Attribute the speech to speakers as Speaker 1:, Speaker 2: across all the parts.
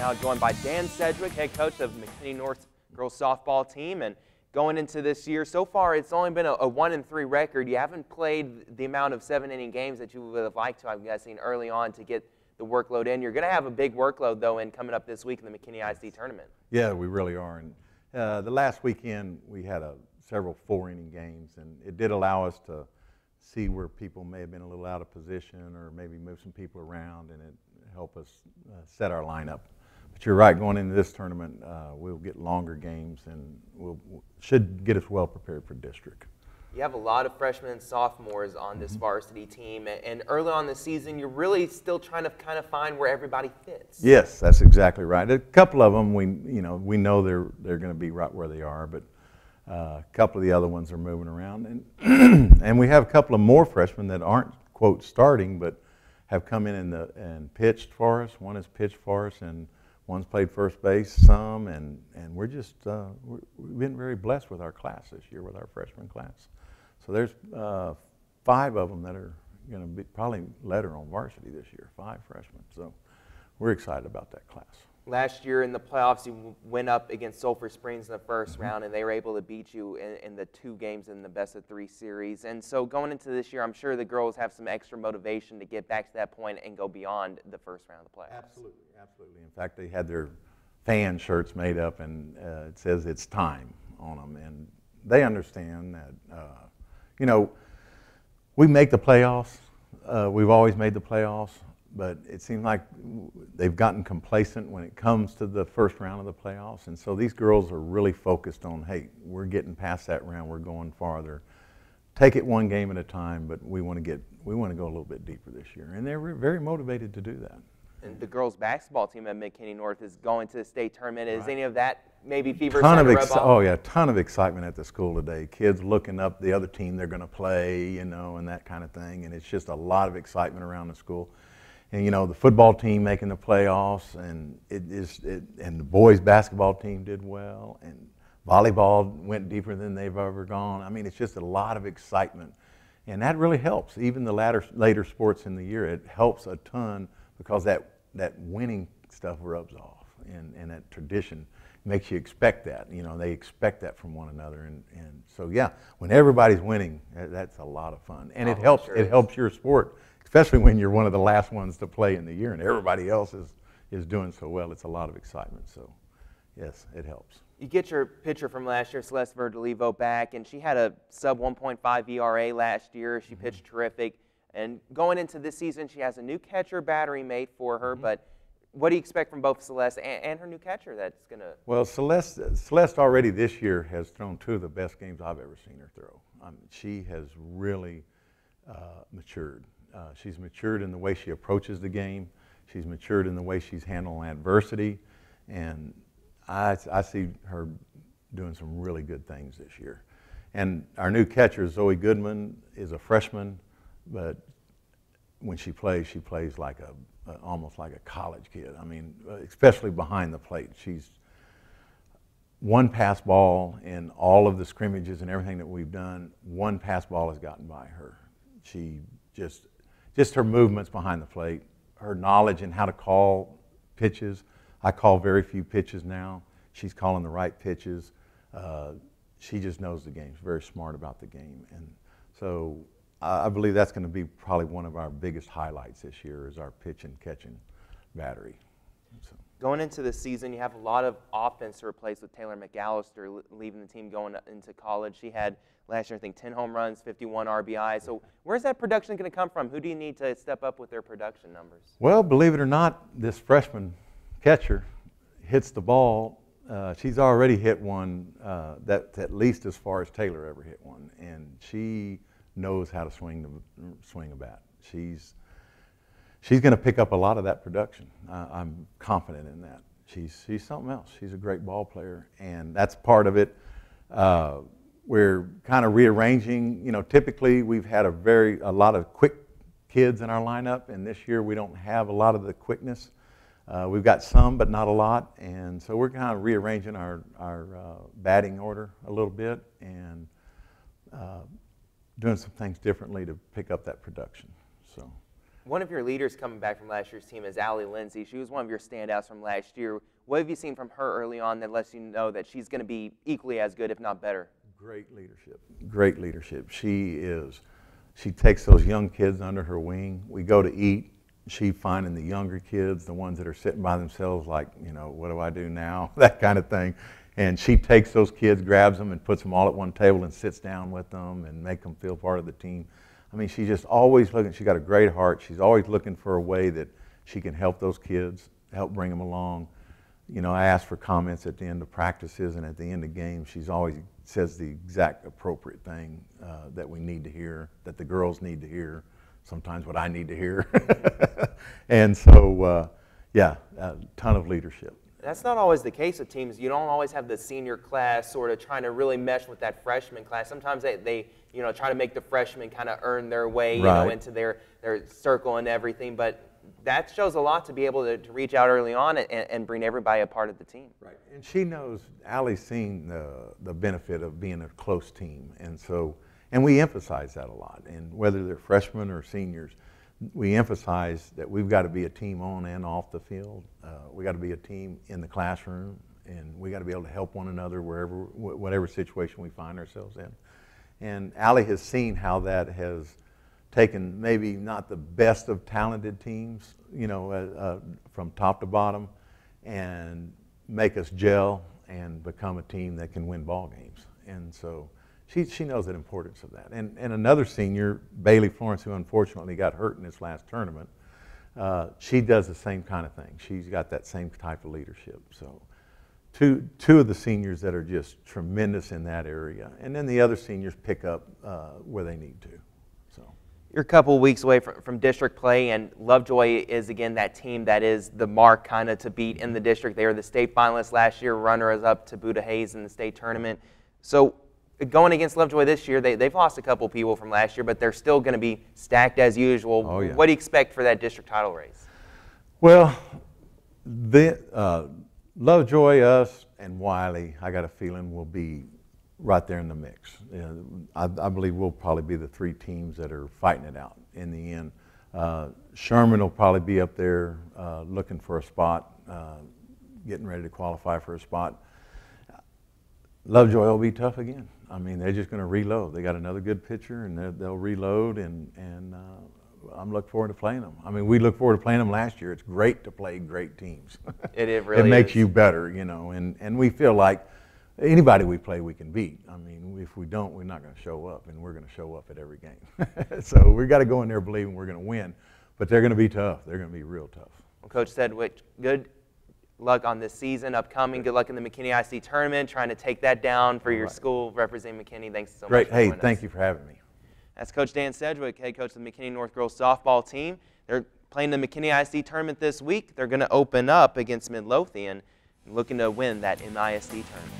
Speaker 1: now joined by Dan Sedgwick, head coach of McKinney North girls softball team. And going into this year, so far it's only been a 1-3 record. You haven't played the amount of 7-inning games that you would have liked to, I'm guessing, early on to get the workload in. You're going to have a big workload, though, in coming up this week in the McKinney ISD tournament.
Speaker 2: Yeah, we really are. And the last weekend we had several 4-inning games, and it did allow us to see where people may have been a little out of position or maybe move some people around, and it helped us set our lineup. But you're right, going into this tournament, we'll get longer games, and should get us well prepared for district.
Speaker 1: You have a lot of freshmen and sophomores on this varsity team, and early on this season, you're really still trying to kind of find where everybody fits.
Speaker 2: Yes, that's exactly right. A couple of them, we know they're going to be right where they are, but a couple of the other ones are moving around, and and we have a couple of more freshmen that aren't quote starting, but have come in and pitched for us. One has pitched for us, and one's played first base some, and we're just we've been very blessed with our class this year, with our freshman class. So there's 5 of them that are going to be probably letter on varsity this year, 5 freshmen. So we're excited about that class.
Speaker 1: Last year in the playoffs, you went up against Sulphur Springs in the first round, and they were able to beat you in the 2 games in the best-of-3 series. And so going into this year, I'm sure the girls have some extra motivation to get back to that point and go beyond the first round of the playoffs.
Speaker 2: Absolutely, absolutely. In fact, they had their fan shirts made up, and it says "It's time" on them, and they understand that. We make the playoffs. We've always made the playoffs. But it seems like they've gotten complacent when it comes to the first round of the playoffs. And so these girls are really focused on, hey, we're getting past that round, we're going farther. Take it one game at a time, but we want to go a little bit deeper this year. And they're very motivated to do that.
Speaker 1: And the girls basketball team at McKinney North is going to the state tournament. Is any of that maybe fever?
Speaker 2: Oh yeah, ton of excitement at the school today. Kids looking up the other team they're going to play, and that kind of thing. And it's just a lot of excitement around the school. And the football team making the playoffs, and and the boys basketball team did well, and volleyball went deeper than they've ever gone. I mean, it's just a lot of excitement, and that really helps. Even the later sports in the year, it helps a ton because that winning stuff rubs off, and that tradition makes you expect that. They expect that from one another, and so yeah, when everybody's winning, that's a lot of fun, and it helps. It helps your sport. Especially when you're one of the last ones to play in the year and everybody else is doing so well. It's a lot of excitement. So, yes, it helps.
Speaker 1: You get your pitcher from last year, Celeste Verdolivo, back, and she had a sub 1.5 ERA last year. She pitched terrific. And going into this season, she has a new catcher battery mate for her. But what do you expect from both Celeste and her new catcher that's going to?
Speaker 2: Well, Celeste already this year has thrown 2 of the best games I've ever seen her throw. She has really matured. She's matured in the way she approaches the game. She's matured in the way she's handling adversity. And I see her doing some really good things this year. And our new catcher, Zoe Goodman, is a freshman, but when she plays like almost like a college kid. I mean, especially behind the plate. She's one pass ball in all of the scrimmages and everything that we've done, one pass ball has gotten by her. She just her movements behind the plate, her knowledge in how to call pitches. I call very few pitches now. She's calling the right pitches. She just knows the game. She's very smart about the game. And so I believe that's going to be probably one of our biggest highlights this year is our pitch and catching battery. So.
Speaker 1: Going into the season, you have a lot of offense to replace with Taylor McAllister leaving the team going into college. She had last year, I think, 10 home runs, 51 RBI. So where's that production going to come from? Who do you need to step up with their production numbers?
Speaker 2: Well, believe it or not, this freshman catcher hits the ball. She's already hit one that's at least as far as Taylor ever hit one, and she knows how to swing a bat. She's going to pick up a lot of that production. I'm confident in that. She's something else. She's a great ball player, and that's part of it. We're kind of rearranging. Typically we've had a lot of quick kids in our lineup, and this year we don't have a lot of the quickness. We've got some, but not a lot, and so we're kind of rearranging our batting order a little bit and doing some things differently to pick up that production. So
Speaker 1: One of your leaders coming back from last year's team is Allie Lindsay. She was one of your standouts from last year. What have you seen from her early on that lets you know that she's going to be equally as good, if not better?
Speaker 2: Great leadership. Great leadership. She takes those young kids under her wing. We go to eat. She finding the younger kids, the ones that are sitting by themselves like, you know, what do I do now? That kind of thing. And she takes those kids, grabs them, and puts them all at one table and sits down with them and make them feel part of the team. I mean, she's just always looking. She's got a great heart. She's always looking for a way that she can help those kids, help bring them along. You know, I ask for comments at the end of practices and at the end of games. She's always says the exact appropriate thing that we need to hear, that the girls need to hear, sometimes what I need to hear. And so, yeah, a ton of leadership.
Speaker 1: That's not always the case with teams. You don't always have the senior class sort of trying to really mesh with that freshman class. Sometimes they you know, try to make the freshmen kind of earn their way, you know, into their circle and everything. But that shows a lot to be able to reach out early on and bring everybody a part of the team.
Speaker 2: Right, and she knows, Allie's seen the benefit of being a close team, and so, and we emphasize that a lot. And whether they're freshmen or seniors, we emphasize that we've got to be a team on and off the field. We got to be a team in the classroom, and we got to be able to help one another whatever situation we find ourselves in. And Allie has seen how that has taken maybe not the best of talented teams, you know, from top to bottom, and make us gel and become a team that can win ball games. And so she knows the importance of that. And another senior, Bailey Florence, who unfortunately got hurt in this last tournament, she does the same kind of thing. She's got that same type of leadership. So two of the seniors that are just tremendous in that area. And then the other seniors pick up where they need to. So
Speaker 1: you're a couple weeks away from district play, and Lovejoy is, again, that team that is the mark kind of to beat in the district. They were the state finalists last year, runners-up to Buda Hayes in the state tournament. So going against Lovejoy this year, they've lost a couple people from last year, but they're still going to be stacked as usual.
Speaker 2: Oh, yeah.
Speaker 1: What do you expect for that district title race?
Speaker 2: Well, Lovejoy, us, and Wiley, I got a feeling will be right there in the mix. I believe we'll probably be the three teams that are fighting it out in the end. Sherman will probably be up there looking for a spot, getting ready to qualify for a spot. Lovejoy will be tough again. I mean, they're just going to reload. They got another good pitcher, and they'll reload, and I'm looking forward to playing them. I mean, we look forward to playing them last year. It's great to play great teams.
Speaker 1: It really
Speaker 2: It makes
Speaker 1: is.
Speaker 2: you better, you know, and we feel like anybody we play we can beat. I mean, if we don't, we're not going to show up, and we're going to show up at every game. So we've got to go in there believing we're going to win, but they're going to be tough. They're going to be real tough.
Speaker 1: Well, Coach Sedgwick, good luck on this season upcoming. Good luck in the McKinney IC tournament, trying to take that down for your school, representing McKinney. Thanks so much for joining us.
Speaker 2: Hey, thank you for having me.
Speaker 1: That's Coach Dan Sedgwick, head coach of the McKinney North girls softball team. They're playing the McKinney IC tournament this week. They're going to open up against Midlothian, looking to win that MISD tournament.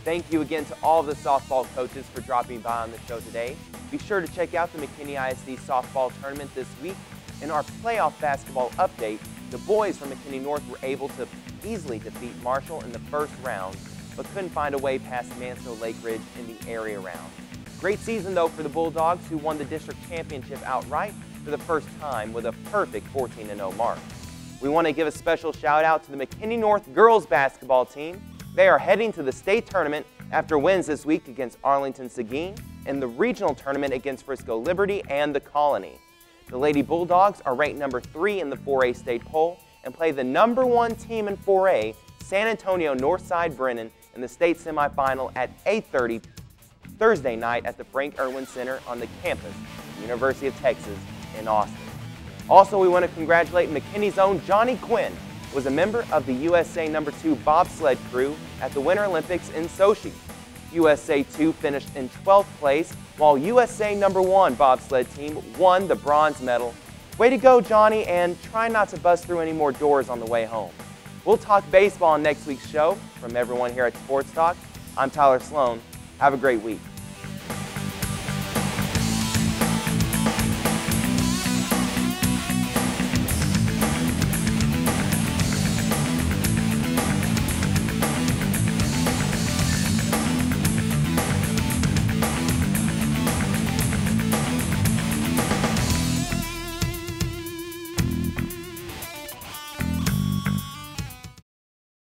Speaker 1: Thank you again to all of the softball coaches for dropping by on the show today. Be sure to check out the McKinney ISD softball tournament this week. In our playoff basketball update, the boys from McKinney North were able to easily defeat Marshall in the first round, but couldn't find a way past Mansfield Lake Ridge in the area round. Great season, though, for the Bulldogs, who won the district championship outright for the first time with a perfect 14-0 mark. We want to give a special shout-out to the McKinney North girls basketball team. They are heading to the state tournament after wins this week against Arlington Seguin and the regional tournament against Frisco Liberty and the Colony. The Lady Bulldogs are ranked number 3 in the 4A state poll and play the number 1 team in 4A, San Antonio Northside Brennan, in the state semifinal at 8:30 Thursday night at the Frank Irwin Center on the campus of the University of Texas in Austin. Also, we want to congratulate McKinney's own Johnny Quinn, who was a member of the USA No. 2 bobsled crew at the Winter Olympics in Sochi. USA 2 finished in 12th place, while USA No. 1 bobsled team won the bronze medal. Way to go, Johnny, and try not to bust through any more doors on the way home. We'll talk baseball on next week's show. From everyone here at Sports Talk, I'm Tyler Sloan. Have a great week.